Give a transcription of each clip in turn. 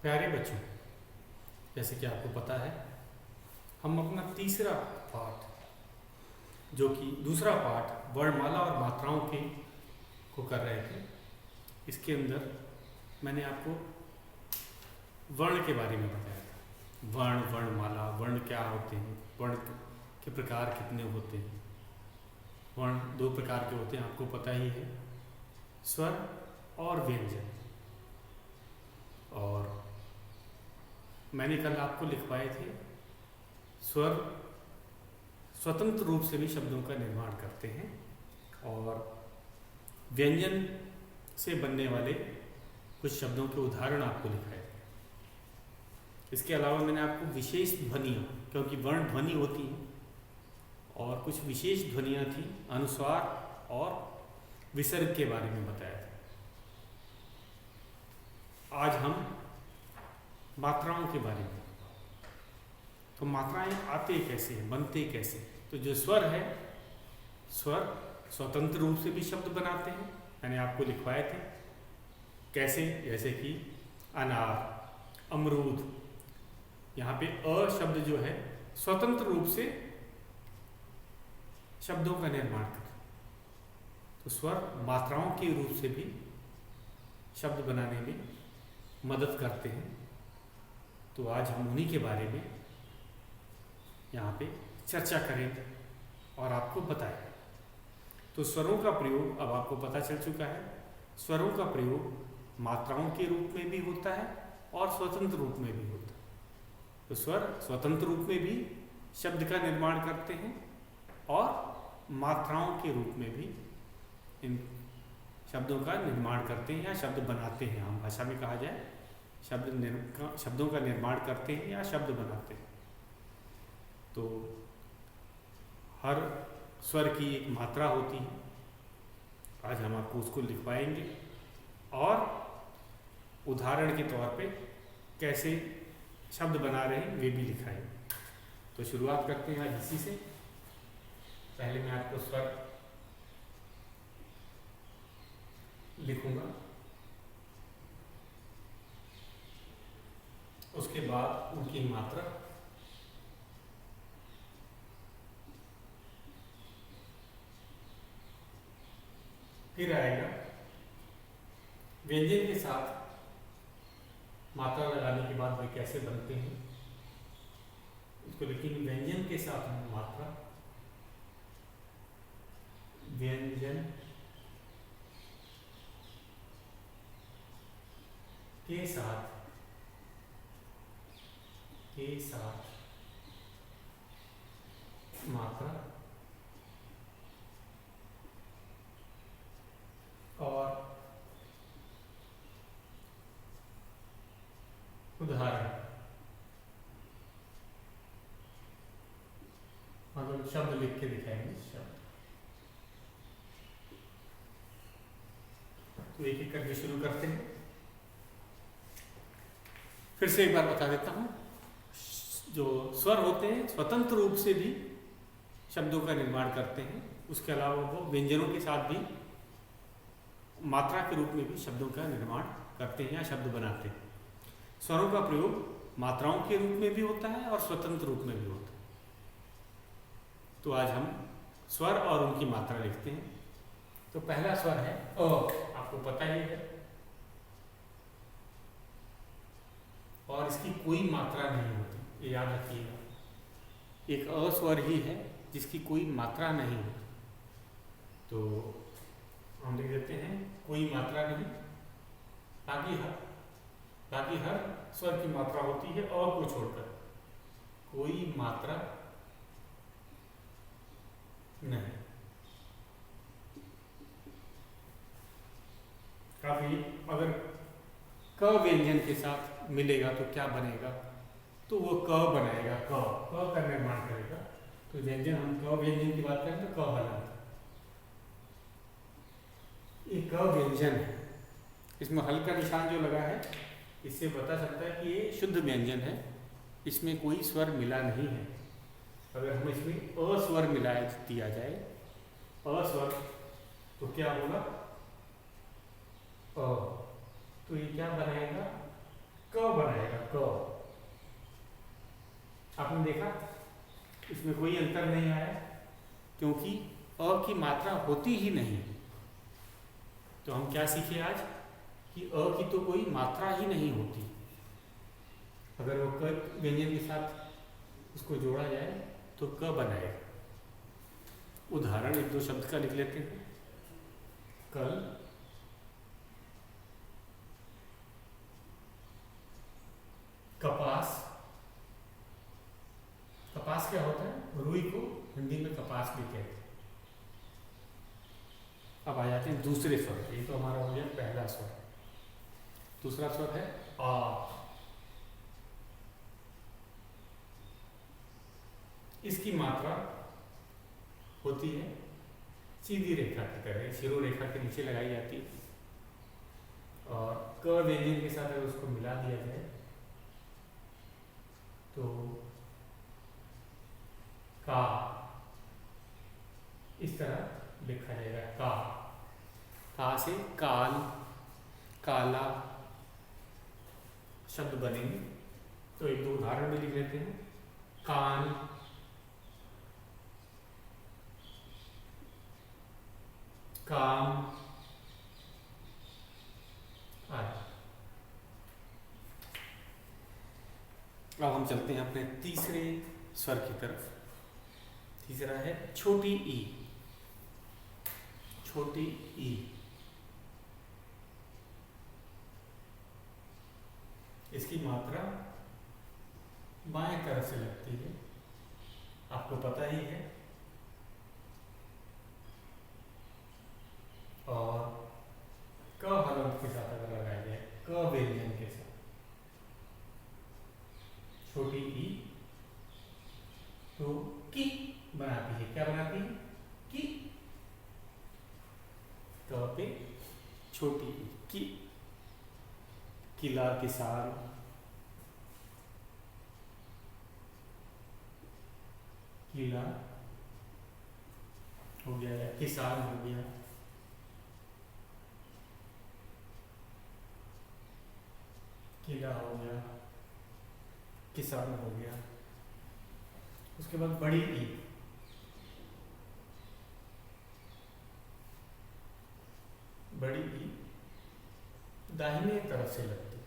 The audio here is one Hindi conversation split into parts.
प्यारे बच्चों, जैसे कि आपको पता है हम अपना तीसरा पाठ जो कि दूसरा पाठ वर्णमाला और मात्राओं के को कर रहे थे। इसके अंदर मैंने आपको वर्ण के बारे में बताया था। वर्ण, वर्णमाला, वर्ण क्या होते हैं, वर्ण के प्रकार कितने होते हैं। वर्ण दो प्रकार के होते हैं, आपको पता ही है, स्वर और व्यंजन। और मैंने कल आपको लिखवाए थे स्वर स्वतंत्र रूप से भी शब्दों का निर्माण करते हैं और व्यंजन से बनने वाले कुछ शब्दों के उदाहरण आपको लिखाए थे। इसके अलावा मैंने आपको विशेष ध्वनियाँ, क्योंकि वर्ण ध्वनि होती हैं और कुछ विशेष ध्वनियाँ थी, अनुस्वार और विसर्ग के बारे में बताया था। आज हम मात्राओं के बारे में, तो मात्राएं आते कैसे हैं, बनते कैसे। तो जो स्वर है, स्वर स्वतंत्र रूप से भी शब्द बनाते हैं, मैंने आपको लिखवाए थे कैसे। जैसे कि अनार, अमरूद, यहाँ पे अ शब्द जो है स्वतंत्र रूप से शब्दों का निर्माण करते। तो स्वर मात्राओं के रूप से भी शब्द बनाने में मदद करते हैं। तो आज हम उन्हीं के बारे में यहाँ पे चर्चा करेंगे और आपको बताएं। तो स्वरों का प्रयोग अब आपको पता चल चुका है। स्वरों का प्रयोग मात्राओं के रूप में भी होता है और स्वतंत्र रूप में भी होता है। तो स्वर स्वतंत्र रूप में भी शब्द का निर्माण करते हैं और मात्राओं के रूप में भी इन शब्दों का निर्माण करते हैं या शब्द बनाते हैं। हम भाषा में कहा जाए शब्दों का निर्माण करते हैं या शब्द बनाते हैं। तो हर स्वर की एक मात्रा होती है। आज हम आपको उसको लिखवाएंगे और उदाहरण के तौर पे कैसे शब्द बना रहे हैं वे भी लिखाएंगे। तो शुरुआत करते हैं आज इसी से। पहले मैं आपको स्वर लिखूंगा, उसके बाद उनकी मात्रा, फिर आएगा व्यंजन के साथ मात्रा लगाने के बाद वे कैसे बनते हैं, इसको लिखेंगे व्यंजन के साथ मात्रा, व्यंजन के साथ मात्रा और उदाहरण, मतलब शब्द लिख के दिखाएंगे शब्द। तो एक एक करके शुरू करते हैं। फिर से एक बार बता देता हूं, जो स्वर होते हैं स्वतंत्र रूप से भी शब्दों का निर्माण करते हैं। उसके अलावा वो व्यंजनों के साथ भी मात्रा के रूप में भी शब्दों का निर्माण करते हैं या शब्द बनाते हैं। स्वरों का प्रयोग मात्राओं के रूप में भी होता है और स्वतंत्र रूप में भी होता है। तो आज हम स्वर और उनकी मात्रा लिखते हैं। तो पहला स्वर है अ, आपको पता ही है, और इसकी कोई मात्रा नहीं होती, ये याद रखिएगा। एक अ स्वर ही है जिसकी कोई मात्रा नहीं होती। तो हम लिख देते हैं कोई मात्रा नहीं। बाकी हर स्वर की मात्रा होती है अ को छोड़कर, कोई मात्रा नहीं। काफी अगर क व्यंजन के साथ मिलेगा तो क्या बनेगा, तो वो क बनाएगा, क का निर्माण करेगा। तो व्यंजन, हम क व्यंजन की बात करें तो क बना, ये क व्यंजन है। इसमें हल्का निशान जो लगा है, इससे पता चलता है कि ये शुद्ध व्यंजन है, इसमें कोई स्वर मिला नहीं है। अगर हम इसमें अ स्वर मिला दिया जाए, अ स्वर, तो क्या होगा, अ, तो ये क्या बनाएगा, क बनाएगा। देखा, इसमें कोई अंतर नहीं आया, क्योंकि अ की मात्रा होती ही नहीं। तो हम क्या सीखे आज कि अ की तो कोई मात्रा ही नहीं होती। अगर वो क व्यंजन के साथ उसको जोड़ा जाए तो क बनाएगा। उदाहरण एक दो शब्द का लिख लेते हैं। कल, कपास। कपास क्या होता है? रुई को हिंदी में कपास भी कहते हैं। अब आ जाते हैं दूसरे स्वर। ये तो हमारा हो गया पहला स्वर। दूसरा स्वर है आ। इसकी मात्रा होती है सीधी रेखा की तरह, शिरो रेखा के नीचे लगाई जाती है। और क व्यंजन के साथ अगर उसको मिला दिया जाए तो का, इस तरह लिखा जाएगा। का से काल, काला शब्द बनेंगे। तो एक दो उदाहरण भी लिख लेते हैं। कान, काम आदि। अब हम चलते हैं अपने तीसरे स्वर की तरफ। तीसरा है छोटी ई। छोटी ई, इसकी मात्रा बाएं तरफ से लगती है, आपको पता ही है। और क हलंत के साथ अगर लगाया जाए, क व्यंजन के साथ, छोटी ई तो की बनाती है। क्या बनाती है? की। क पे छोटी ई, की। किला, किसान, किला हो गया या किसान हो गया। किला हो गया, किसान हो गया। उसके बाद बड़ी ई। बड़ी ई दाहिने तरफ से लगती है।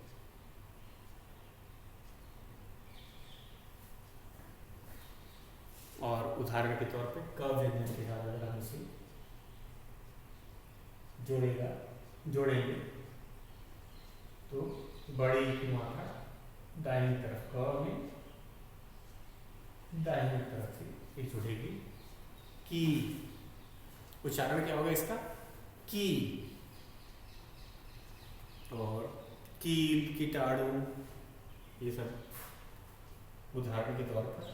और उदाहरण के तौर पे क व्यंजन के साथ अगर हम इसे जोड़ेंगे तो बड़ी की मात्रा दाहिनी तरफ, क में दाहिनी तरफ से ये जुड़ेगी। की, उच्चारण क्या होगा इसका? की। और कील, कीटाणु, ये सब उदाहरण के तौर पर।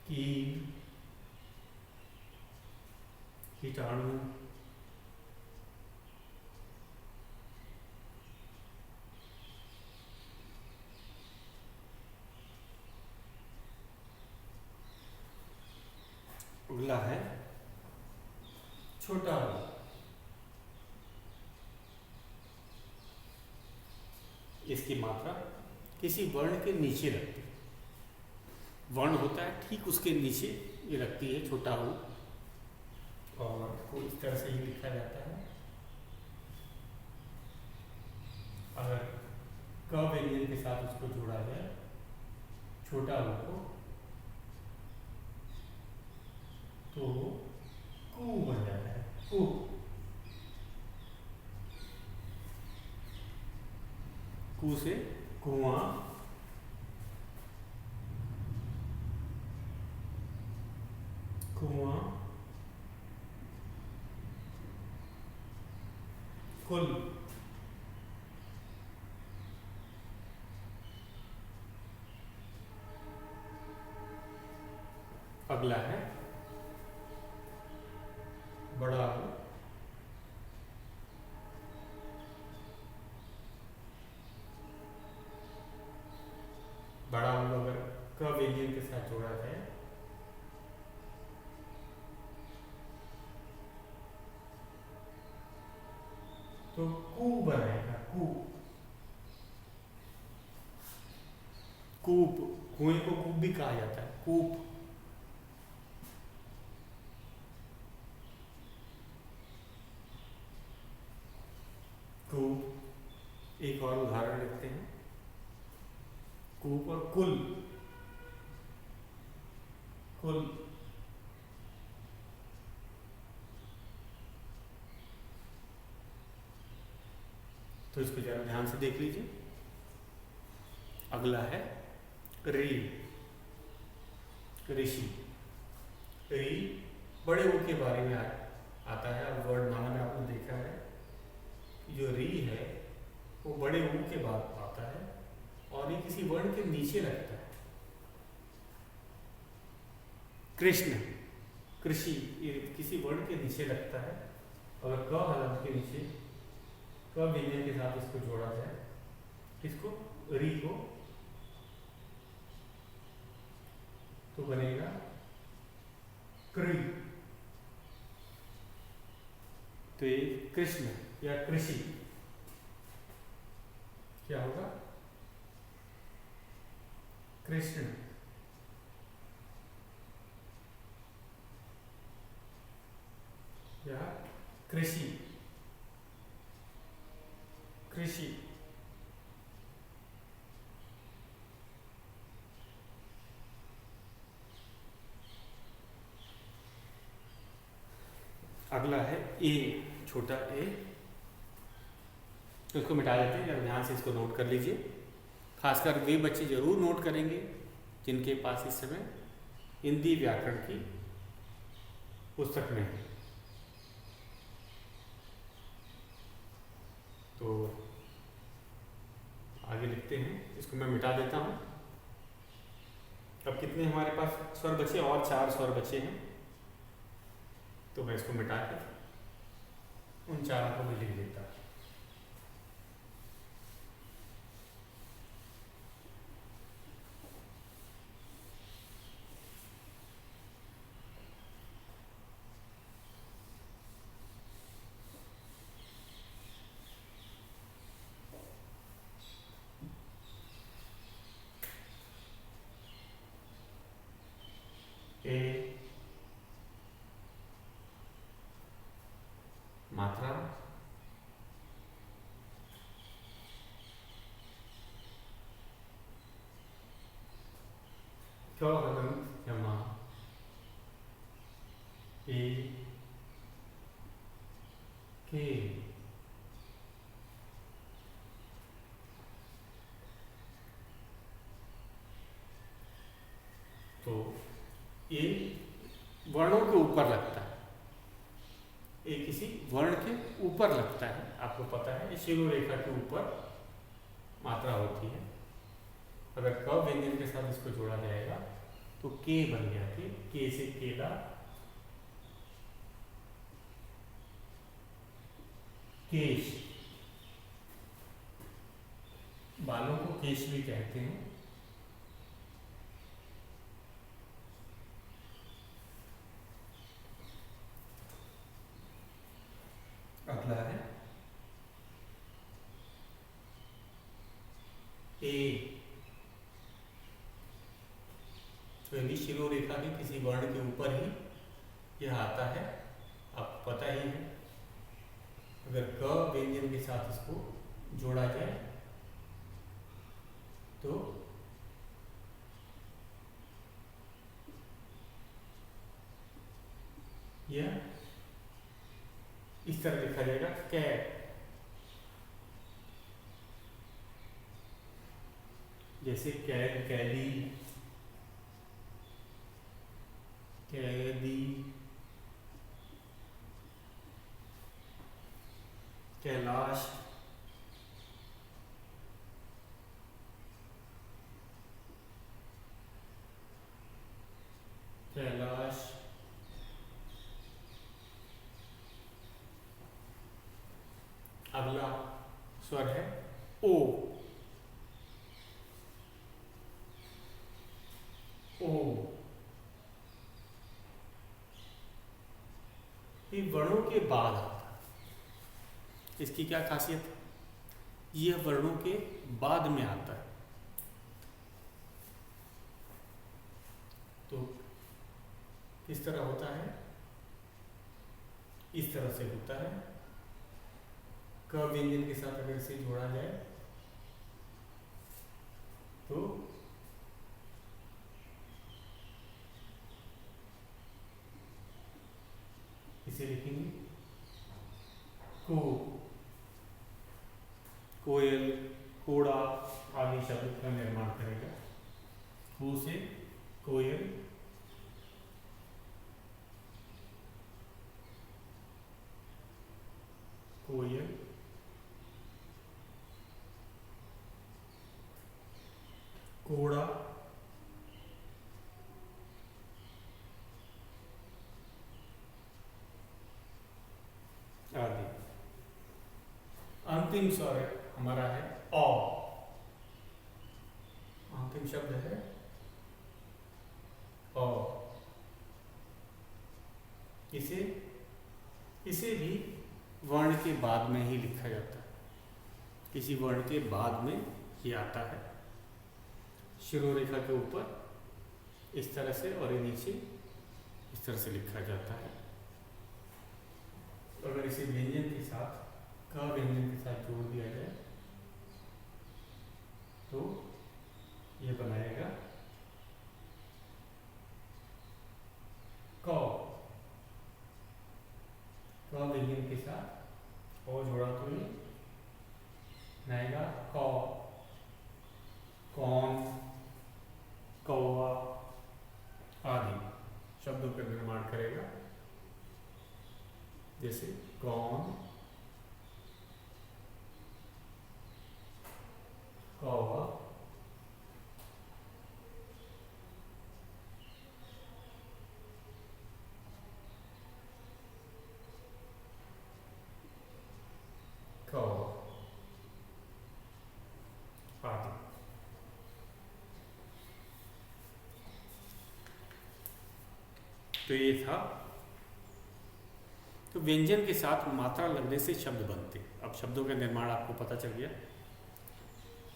कील, कीटाणु, अगला है छोटा ऊ। इसकी मात्रा किसी वर्ण के नीचे लगती है। वर्ण होता है ठीक उसके नीचे ये लगती है, छोटा ऊ। और को इस तरह से ही लिखा जाता है। अगर क व्यंजन के साथ उसको जोड़ा जाए, छोटा ऊ को, तो कू बन जाता है। कू। कू से कुआं, कुआं, कुल। अगला है बड़ा ऊ। बड़ा ऊ अगर क व्यंजन के साथ जोड़ा जाए तो कू बनाएगा। कू। कूप, कुएं को कूप भी कहा जाता है, कूप। कूप। एक और उदाहरण लिखते हैं, कूप और कुल। कुल तो इसको जरा ध्यान से देख लीजिए। अगला है री, ऋषि। री बड़े ऊ के बारे में आता है। अब वर्णमाला में आपने देखा है जो री है वो बड़े ऊ के बाद आता है और ये किसी वर्ण के नीचे लगता है। कृष्ण, कृषि, ये किसी वर्ण के नीचे लगता है। अगर क हलंत के नीचे क व्यंजन के साथ इसको जोड़ा जाए, किसको, री को, तो बनेगा कृ। तो ये कृष्ण या कृषि क्या होगा, कृष्ण। या कृषि, कृषि। अगला है ए, छोटा ए। तो इसको मिटा देते हैं, जरा ध्यान से इसको नोट कर लीजिए। खासकर वे बच्चे जरूर नोट करेंगे जिनके पास इस समय हिंदी व्याकरण की पुस्तक में है। तो आगे लिखते हैं, इसको मैं मिटा देता हूँ। अब कितने हमारे पास स्वर बचे, और 4 स्वर बचे हैं। तो मैं इसको मिटा के उन 4 को भी लिख देता हूँ। ए, मात्रा, क हलंत यमा, ए, के। तो ये वर्णों के ऊपर लगता है, ये किसी वर्ण के ऊपर लगता है। आपको पता है ये शिरोरेखा के ऊपर मात्रा होती है। अगर क व्यंजन के साथ इसको जोड़ा जाएगा तो के बन गया, के से केला, केश। बालों को केश भी कहते हैं। अगला है ए। तो यानी शिरोरेखा के किसी वर्ण के ऊपर ही यह आता है, आपको पता ही है। अगर क व्यंजन के साथ इसको जोड़ा जाए तो यह इस तरह लिखा जाएगा, कै। जैसे कैद, कैदी, कैदी, कैलाश, कैलाश। अगला स्वर है ओ। ओ ये वर्णों के बाद आता है। इसकी क्या खासियत है, यह वर्णों के बाद में आता है। किस तरह होता है, इस तरह से होता है। क व्यंजन के साथ अगर इसे जोड़ा जाए तो इसे लिखेंगे को, कोयल, कोड़ा आदि शब्द का निर्माण करेगा। को से कोयल, कोयल, कोड़ा, आदि। अंतिम स्वर हमारा है अ। अंतिम शब्द है अ। इसे भी वर्ण के बाद में ही लिखा जाता है। किसी वर्ण के बाद में ये आता है। शिरोरेखा के ऊपर इस तरह से और ये नीचे इस तरह से लिखा जाता है। अगर इसे व्यंजन के साथ, क व्यंजन के साथ जोड़ दिया जाए तो ये बनाएगा क। क व्यंजन के साथ और जोड़ा तो ये बनाएगा क। कौन, कौवा आदि शब्दों का निर्माण करेगा। जैसे कौन, कौवा, कौवा आदि। तो ये था। तो व्यंजन के साथ मात्रा लगने से शब्द बनते। अब शब्दों का निर्माण आपको पता चल गया।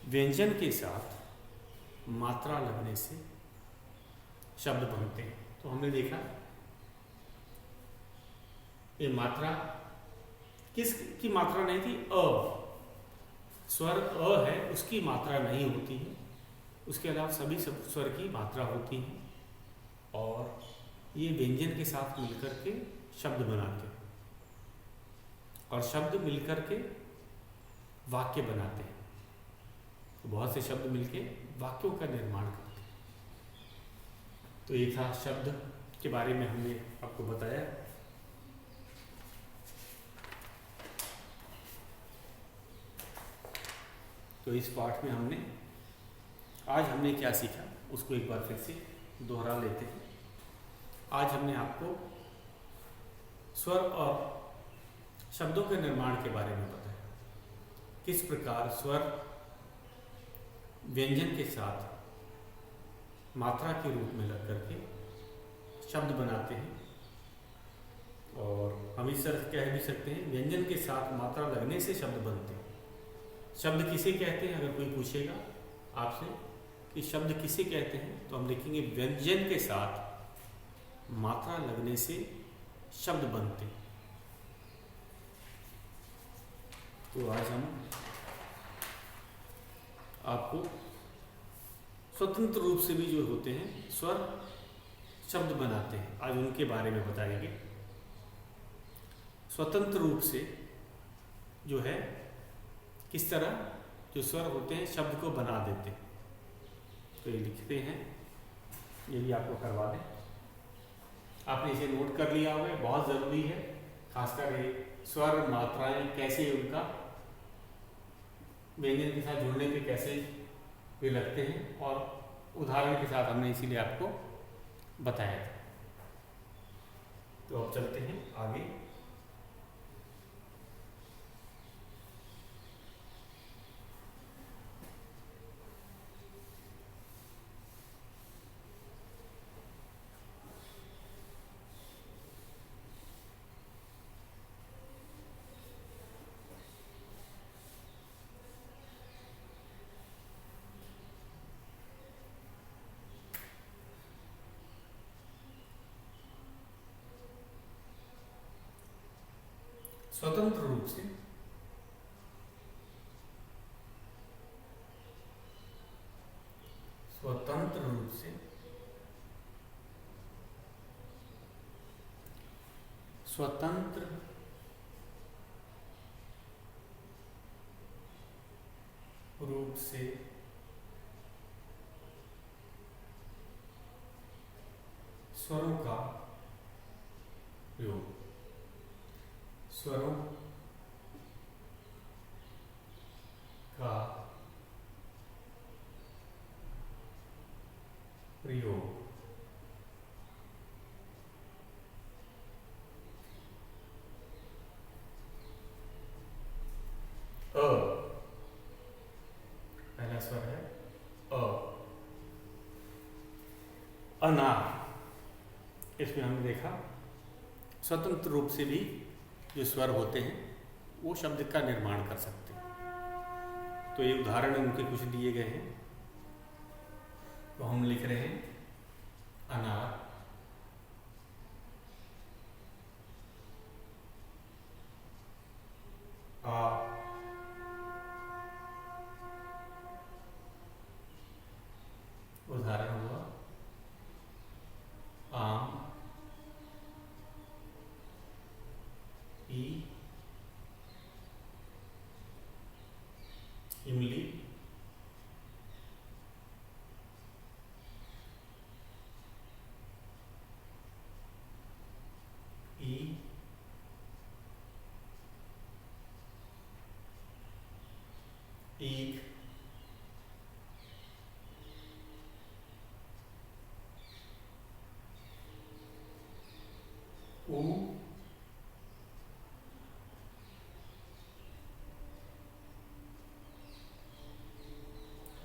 व्यंजन के साथ मात्रा लगने से शब्द बनते हैं। तो हमने देखा ये मात्रा किसकी मात्रा नहीं थी, अ। स्वर अ है, उसकी मात्रा नहीं होती है। उसके अलावा सभी स्वर की मात्रा होती है और ये व्यंजन के साथ मिलकर के शब्द बनाते हैं और शब्द मिलकर के वाक्य बनाते हैं। तो बहुत से शब्द मिलके वाक्यों का निर्माण करते हैं। तो ये था शब्द के बारे में हमने आपको बताया। तो इस पाठ में आज हमने क्या सीखा उसको एक बार फिर से दोहरा लेते हैं। आज हमने आपको स्वर और शब्दों के निर्माण के बारे में बताया। किस प्रकार स्वर व्यंजन के साथ मात्रा के रूप में लग करके शब्द बनाते हैं। और हम इस तरह कह भी सकते हैं व्यंजन के साथ मात्रा लगने से शब्द बनते हैं। शब्द किसे कहते हैं, अगर कोई पूछेगा आपसे कि शब्द किसे कहते हैं तो हम लिखेंगे व्यंजन के साथ मात्रा लगने से शब्द बनते हैं। तो आज हम आपको स्वतंत्र रूप से भी जो होते हैं स्वर शब्द बनाते हैं, आज उनके बारे में बताएंगे। स्वतंत्र रूप से जो है किस तरह जो स्वर होते हैं शब्द को बना देते हैं। तो ये लिखते हैं, ये भी आपको करवा दें। आपने इसे नोट कर लिया होगा, बहुत ज़रूरी है। खासकर ये स्वर मात्राएं कैसे उनका व्यंजन के साथ जुड़ने पे कैसे वे लगते हैं और उदाहरण के साथ हमने इसीलिए आपको बताया था। तो अब चलते हैं आगे। स्वतंत्र रूप से स्वतंत्र रूप से स्वतंत्र रूप से स्वरों का प्रयोग, स्वरों का प्रयोग अ, पहला स्वर है अ। अनार, इसमें हमने देखा स्वतंत्र रूप से भी जो स्वर होते हैं वो शब्द का निर्माण कर सकते हैं। तो ये उदाहरण उनके कुछ दिए गए हैं। तो हम लिख रहे हैं अनार, आ, उदाहरण हुआ आम, ई, इमली, ई, ईख, ऊ,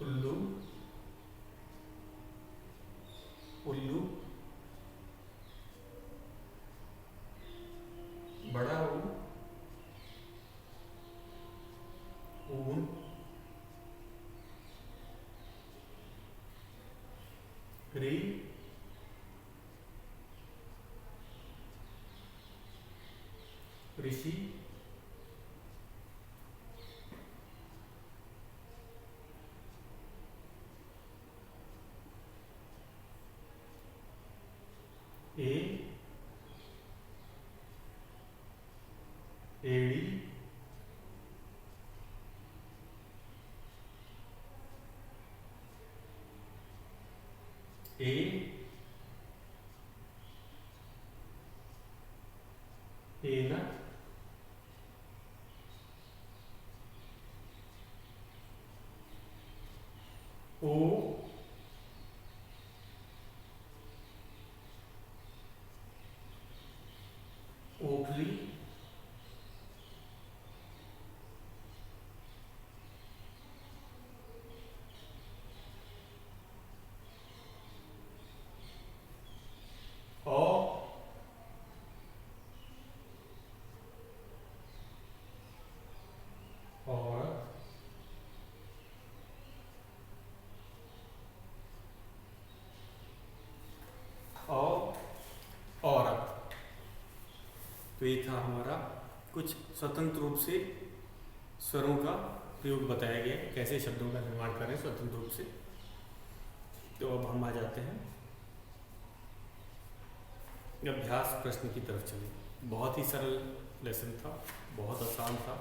उल्लू, उल्लू, बड़ा ऊ, ऊन, री, ऋषि, ए, एड़ी, ए, एनक, ओ, ओखली, औ, औरत, औरत। तो ये था हमारा कुछ स्वतंत्र रूप से स्वरों का प्रयोग बताया गया, कैसे शब्दों का निर्माण करें स्वतंत्र रूप से। तो अब हम आ जाते हैं अभ्यास प्रश्न की तरफ। चले, बहुत ही सरल लेसन था, बहुत आसान था।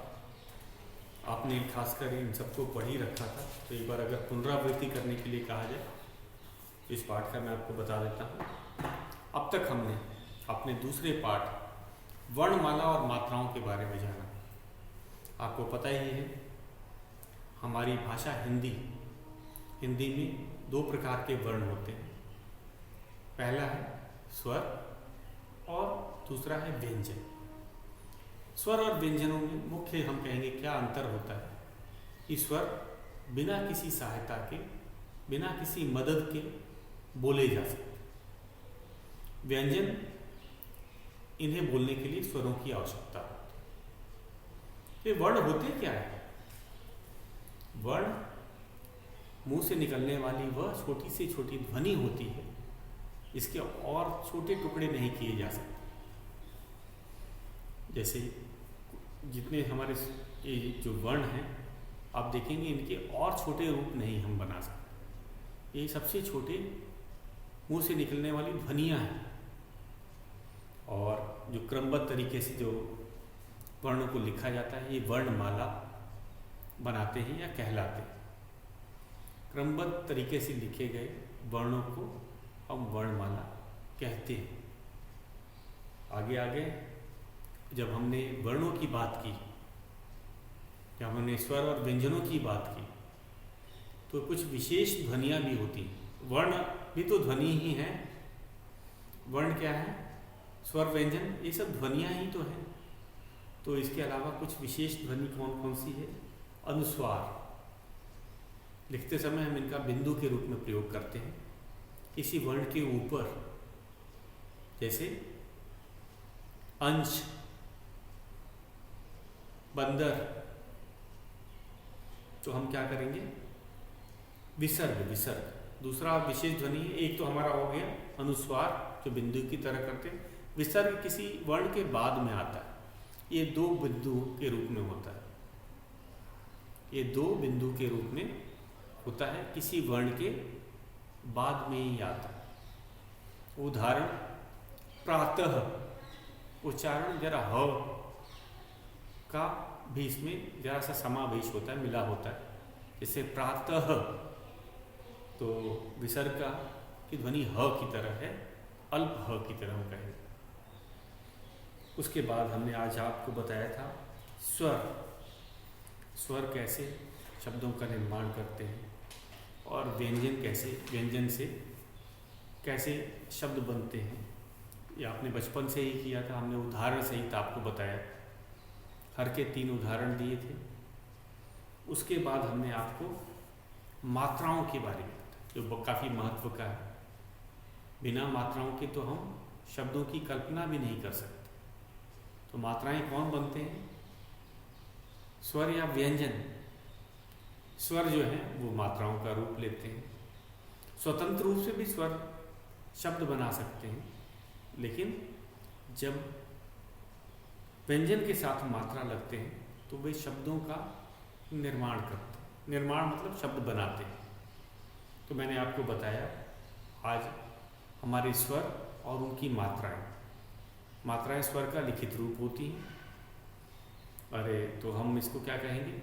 आपने खासकर इन सबको पढ़ ही रखा था, तो एक बार अगर पुनरावृत्ति करने के लिए कहा जाए तो इस पाठ का मैं आपको बता देता हूँ। अब तक हमने अपने दूसरे पाठ वर्णमाला और मात्राओं के बारे में जाना। आपको पता ही है हमारी भाषा हिंदी में दो प्रकार के वर्ण होते हैं। पहला है स्वर और दूसरा है व्यंजन। स्वर और व्यंजनों में मुख्य हम कहेंगे क्या अंतर होता है कि स्वर बिना किसी सहायता के, बिना किसी मदद के बोले जा सकते। व्यंजन, इन्हें बोलने के लिए स्वरों की आवश्यकता होती है। ये वर्ण होते क्या है? वर्ण मुंह से निकलने वाली वह छोटी से छोटी ध्वनि होती है, इसके और छोटे टुकड़े नहीं किए जा सकते। जैसे जितने हमारे ये जो वर्ण हैं, आप देखेंगे इनके और छोटे रूप नहीं हम बना सकते। ये सबसे छोटे मुंह से निकलने वाली ध्वनियाँ हैं, और जो क्रमबद्ध तरीके से जो वर्णों को लिखा जाता है, ये वर्णमाला बनाते हैं या कहलाते हैं। क्रमबद्ध तरीके से लिखे गए वर्णों को हम वर्णमाला कहते हैं। आगे आगे जब हमने वर्णों की बात की, जब हमने स्वर और व्यंजनों की बात की, तो कुछ विशेष ध्वनियाँ भी होती हैं। वर्ण भी तो ध्वनि ही हैं। वर्ण क्या है? स्वर, व्यंजन, ये सब ध्वनियाँ ही तो हैं। तो इसके अलावा कुछ विशेष ध्वनि कौन कौन सी है? अनुस्वार। लिखते समय हम इनका बिंदु के रूप में प्रयोग करते हैं किसी वर्ण के ऊपर, जैसे अंश, बंदर। तो हम क्या करेंगे? विसर्ग। विसर्ग दूसरा विशेष ध्वनि है। एक तो हमारा हो गया अनुस्वार, जो बिंदु की तरह करते हैं। विसर्ग किसी वर्ण के बाद में आता है। ये दो बिंदु के रूप में होता है। ये दो बिंदु के रूप में होता है, किसी वर्ण के बाद में ही आता है। उदाहरण, प्रातः। उच्चारण जरा ह का भी इसमें जरा सा समावेश होता है, मिला होता है। जैसे प्रातः, तो विसर्ग का की ध्वनि ह की तरह है, अल्प ह की तरह हम कहें। उसके बाद हमने आज आपको बताया था स्वर। स्वर कैसे शब्दों का निर्माण करते हैं, और व्यंजन कैसे, व्यंजन से कैसे शब्द बनते हैं। ये आपने बचपन से ही किया था। हमने उदाहरण सहित आपको बताया, हर के 3 उदाहरण दिए थे। उसके बाद हमने आपको मात्राओं के बारे में बताया, जो काफ़ी महत्व का है। बिना मात्राओं के तो हम शब्दों की कल्पना भी नहीं कर सकते। तो मात्राएं कौन बनते हैं? स्वर या व्यंजन। स्वर जो है वो मात्राओं का रूप लेते हैं। स्वतंत्र रूप से भी स्वर शब्द बना सकते हैं, लेकिन जब व्यंजन के साथ मात्रा लगते हैं तो वे शब्दों का निर्माण करते हैं। निर्माण मतलब शब्द बनाते हैं। तो मैंने आपको बताया आज हमारे स्वर और उनकी मात्राएं। मात्राएं स्वर का लिखित रूप होती हैं। अरे तो हम इसको क्या कहेंगे?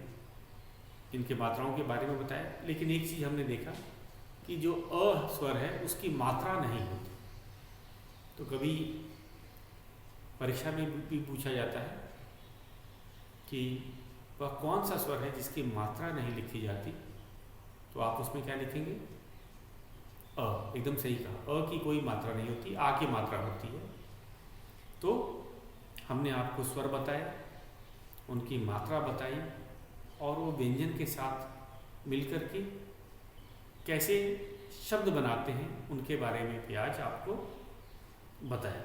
इनके मात्राओं के बारे में बताया, लेकिन एक चीज़ हमने देखा कि जो अ स्वर है उसकी मात्रा नहीं होती। तो कभी परीक्षा में भी पूछा जाता है कि वह कौन सा स्वर है जिसकी मात्रा नहीं लिखी जाती, तो आप उसमें क्या लिखेंगे? अ। एकदम सही कहा, अ की कोई मात्रा नहीं होती, आ की मात्रा होती है। तो हमने आपको स्वर बताए, उनकी मात्रा बताई, और वो व्यंजन के साथ मिलकर के कैसे शब्द बनाते हैं उनके बारे में भी आज आपको बताया।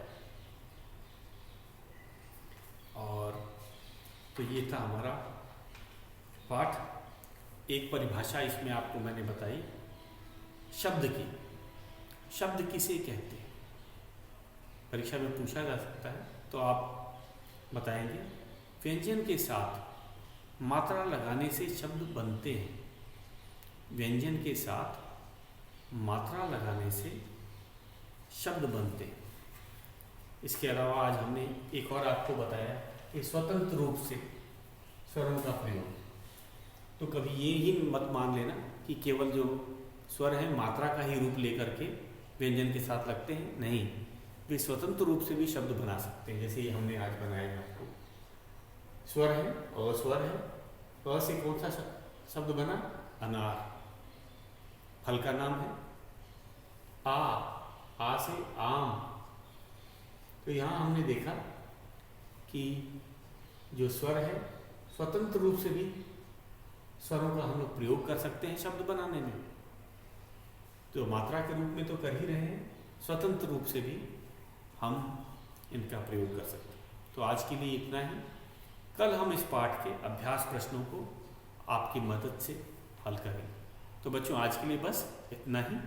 और तो ये था हमारा पाठ। एक परिभाषा इसमें आपको मैंने बताई शब्द की। शब्द किसे कहते हैं? परीक्षा में पूछा जा सकता है, तो आप बताएंगे व्यंजन के साथ मात्रा लगाने से शब्द बनते हैं। व्यंजन के साथ मात्रा लगाने से शब्द बनते हैं। इसके अलावा आज हमने एक और आपको बताया कि स्वतंत्र रूप से स्वरों का प्रयोग। तो कभी ये ही मत मान लेना कि केवल जो स्वर है मात्रा का ही रूप लेकर के व्यंजन के साथ लगते हैं। नहीं, वे स्वतंत्र रूप से भी शब्द बना सकते हैं। जैसे ये हमने आज बनाया आपको, स्वर है और स्वर है। अ से कौन सा शब्द बना? अनार। फल का नाम है। आ से आम। तो यहाँ हमने देखा कि जो स्वर है स्वतंत्र रूप से भी स्वरों का हम लोग प्रयोग कर सकते हैं शब्द बनाने में। तो मात्रा के रूप में तो कर ही रहे हैं, स्वतंत्र रूप से भी हम इनका प्रयोग कर सकते हैं। तो आज के लिए इतना ही। कल हम इस पाठ के अभ्यास प्रश्नों को आपकी मदद से हल करेंगे। तो बच्चों आज के लिए बस इतना ही।